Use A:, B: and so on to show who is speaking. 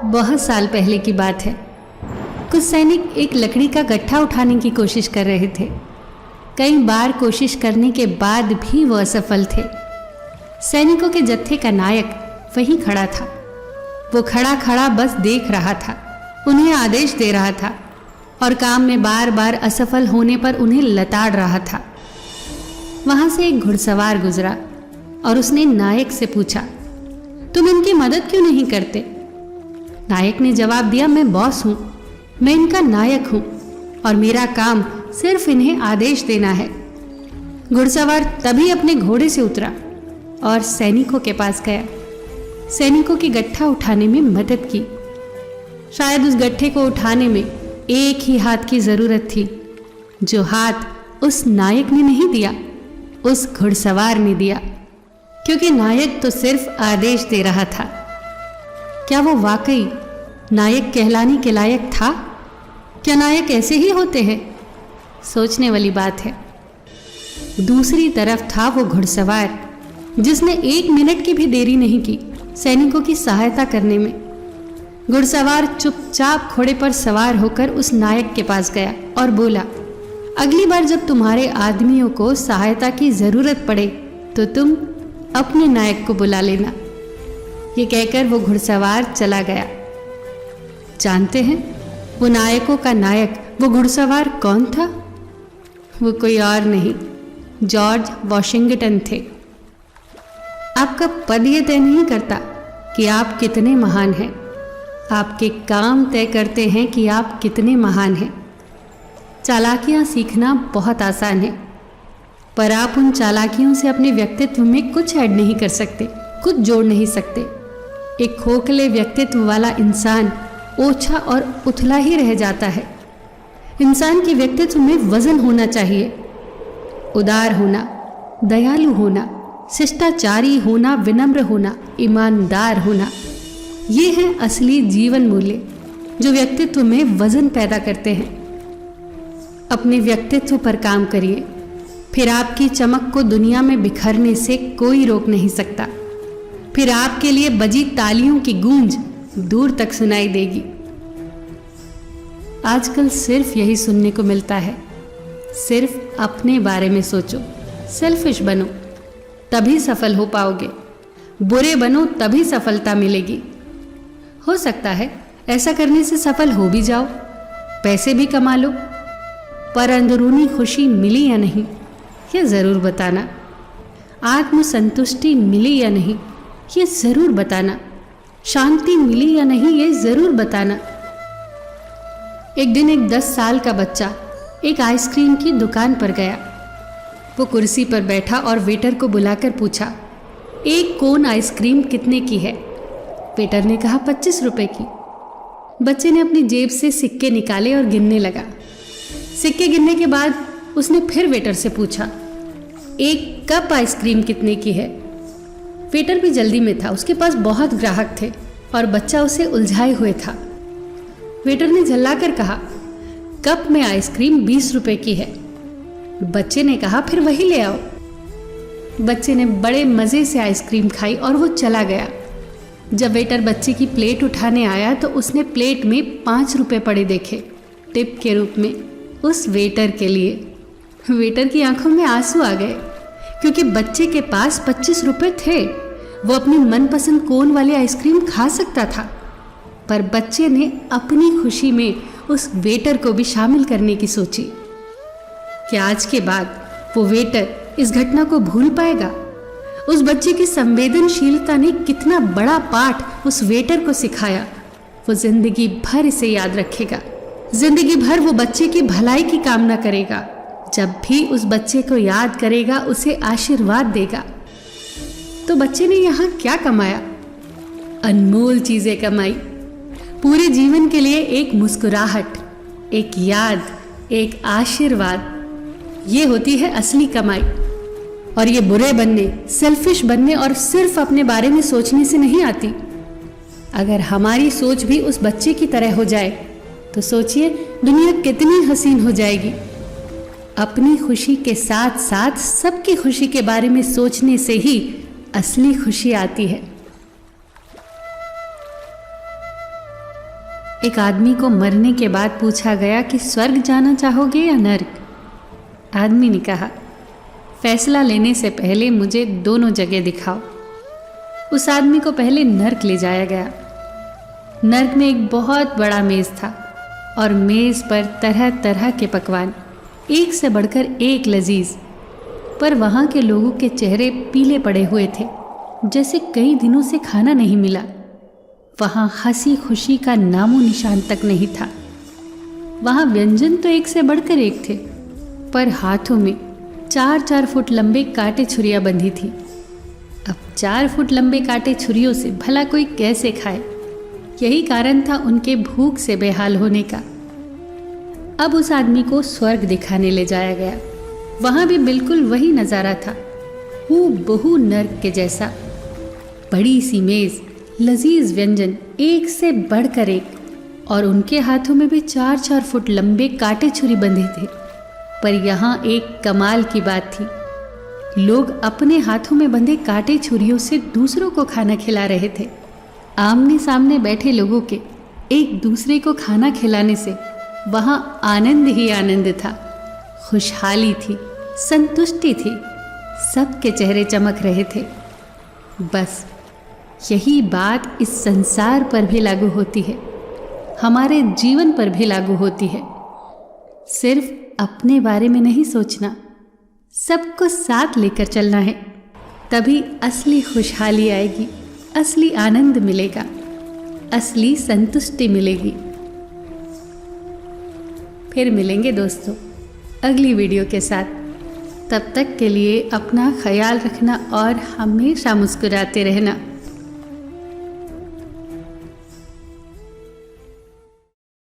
A: बहुत साल पहले की बात है। कुछ सैनिक एक लकड़ी का गट्ठा उठाने की कोशिश कर रहे थे। कई बार कोशिश करने के बाद भी वो असफल थे। सैनिकों के जत्थे का नायक वहीं खड़ा था। वो खड़ा खड़ा बस देख रहा था, उन्हें आदेश दे रहा था और काम में बार बार असफल होने पर उन्हें लताड़ रहा था। वहां से एक घुड़सवार गुजरा और उसने नायक से पूछा, तुम इनकी मदद क्यों नहीं करते? नायक ने जवाब दिया, मैं बॉस हूं, मैं इनका नायक हूं और मेरा काम सिर्फ इन्हें आदेश देना है। घुड़सवार तभी अपने घोड़े से उतरा और सैनिकों के पास गया। सैनिकों की गट्ठा उठाने में मदद की। शायद उस गट्ठे को उठाने में एक ही हाथ की जरूरत थी, जो हाथ उस नायक ने नहीं दिया, उस घुड़सवार ने दिया, क्योंकि नायक तो सिर्फ आदेश दे रहा था। क्या वो वाकई नायक कहलाने के लायक था? क्या नायक ऐसे ही होते हैं? सोचने वाली बात है। दूसरी तरफ था वो घुड़सवार, जिसने 1 मिनट की भी देरी नहीं की सैनिकों की सहायता करने में। घुड़सवार चुपचाप घोड़े पर सवार होकर उस नायक के पास गया और बोला, अगली बार जब तुम्हारे आदमियों को सहायता की जरूरत पड़े तो तुम अपने नायक को बुला लेना। ये कहकर वो घुड़सवार चला गया। जानते हैं वो नायकों का नायक, वो घुड़सवार कौन था? वो कोई और नहीं, जॉर्ज वॉशिंगटन थे। आपका पद ये तय नहीं करता कि आप कितने महान हैं, आपके काम तय करते हैं कि आप कितने महान हैं। चालाकियां सीखना बहुत आसान है, पर आप उन चालाकियों से अपने व्यक्तित्व में कुछ ऐड नहीं कर सकते, कुछ जोड़ नहीं सकते। एक खोखले व्यक्तित्व वाला इंसान ओछा और उथला ही रह जाता है। इंसान के व्यक्तित्व में वजन होना चाहिए, उदार होना, दयालु होना, शिष्टाचारी होना, विनम्र होना, ईमानदार होना। ये हैं असली जीवन मूल्य जो व्यक्तित्व में वजन पैदा करते हैं। अपने व्यक्तित्व पर काम करिए, फिर आपकी चमक को दुनिया में बिखरने से कोई रोक नहीं सकता। फिर आपके लिए बजी तालियों की गूंज दूर तक सुनाई देगी। आजकल सिर्फ यही सुनने को मिलता है, सिर्फ अपने बारे में सोचो, सेल्फिश बनो तभी सफल हो पाओगे, बुरे बनो तभी सफलता मिलेगी। हो सकता है ऐसा करने से सफल हो भी जाओ, पैसे भी कमा लो, पर अंदरूनी खुशी मिली या नहीं ये ज़रूर बताना। आत्मसंतुष्टि मिली या नहीं ये ज़रूर बताना। शांति मिली या नहीं ये ज़रूर बताना। एक दिन एक 10 साल का बच्चा एक आइसक्रीम की दुकान पर गया। वो कुर्सी पर बैठा और वेटर को बुलाकर पूछा, एक कोन आइसक्रीम कितने की है? वेटर ने कहा 25 रुपए की। बच्चे ने अपनी जेब से सिक्के निकाले और गिनने लगा। सिक्के गिनने के बाद उसने फिर वेटर से पूछा, एक कप आइसक्रीम कितने की है? वेटर भी जल्दी में था, उसके पास बहुत ग्राहक थे और बच्चा उसे उलझाए हुए था। वेटर ने झल्लाकर कहा, कप में आइसक्रीम 20 रुपए की है। बच्चे ने कहा, फिर वही ले आओ। बच्चे ने बड़े मज़े से आइसक्रीम खाई और वो चला गया। जब वेटर बच्चे की प्लेट उठाने आया तो उसने प्लेट में 5 रुपए पड़े देखे, टिप के रूप में उस वेटर के लिए। वेटर की आंखों में आंसू आ गए, क्योंकि बच्चे के पास 25 रुपए थे। वो अपनी मनपसंद कोन वाली आइसक्रीम खा सकता था, पर बच्चे ने अपनी खुशी में उस वेटर को भी शामिल करने की सोची। क्या आज के बाद वो वेटर इस घटना को भूल पाएगा? उस बच्चे की संवेदनशीलता ने कितना बड़ा पाठ उस वेटर को सिखाया। वो जिंदगी भर इसे याद रखेगा। जिंदगी भर वो बच्चे की भलाई की कामना करेगा। जब भी उस बच्चे को याद करेगा उसे आशीर्वाद देगा। तो बच्चे ने यहाँ क्या कमाया? अनमोल चीजें कमाई। पूरे जीवन के लिए एक मुस्कुराहट, एक याद, एक आशीर्वाद, ये होती है असली कमाई। और ये बुरे बनने, सेल्फिश बनने और सिर्फ अपने बारे में सोचने से नहीं आती। अगर हमारी सोच भी उस बच्चे की तरह हो जाए तो सोचिए दुनिया कितनी हसीन हो जाएगी। अपनी खुशी के साथ साथ सबकी खुशी के बारे में सोचने से ही असली खुशी आती है। एक आदमी को मरने के बाद पूछा गया कि स्वर्ग जाना चाहोगे या नर्क। आदमी ने कहा, फैसला लेने से पहले मुझे दोनों जगह दिखाओ। उस आदमी को पहले नर्क ले जाया गया। नर्क में एक बहुत बड़ा मेज़ था और मेज़ पर तरह तरह के पकवान, एक से बढ़कर एक लजीज। पर वहाँ के लोगों के चेहरे पीले पड़े हुए थे, जैसे कई दिनों से खाना नहीं मिला। वहाँ हंसी खुशी का नामो निशान तक नहीं था। वहाँ व्यंजन तो एक से बढ़कर एक थे, पर हाथों में 4-4 फुट लंबे कांटे छुरियाँ बंधी थी। अब 4 फुट लंबे कांटे छुरियों से भला कोई कैसे खाए? यही कारण था उनके भूख से बेहाल होने का। अब उस आदमी को स्वर्ग दिखाने ले जाया गया। वहाँ भी बिल्कुल वही नज़ारा था, हूबहू नर्क के जैसा। बड़ी सी मेज़, लजीज व्यंजन एक से बढ़कर एक, और उनके हाथों में भी 4-4 फुट लंबे कांटे छुरी बंधे थे। पर यहाँ एक कमाल की बात थी, लोग अपने हाथों में बंधे कांटे छुरियों से दूसरों को खाना खिला रहे थे। आमने सामने बैठे लोगों के एक दूसरे को खाना खिलाने से वहाँ आनंद ही आनंद था, खुशहाली थी, संतुष्टि थी, सबके चेहरे चमक रहे थे। बस यही बात इस संसार पर भी लागू होती है, हमारे जीवन पर भी लागू होती है। सिर्फ अपने बारे में नहीं सोचना, सबको साथ लेकर चलना है, तभी असली खुशहाली आएगी, असली आनंद मिलेगा, असली संतुष्टि मिलेगी। फिर मिलेंगे दोस्तों अगली वीडियो के साथ। तब तक के लिए अपना ख्याल रखना और हमेशा मुस्कुराते रहना।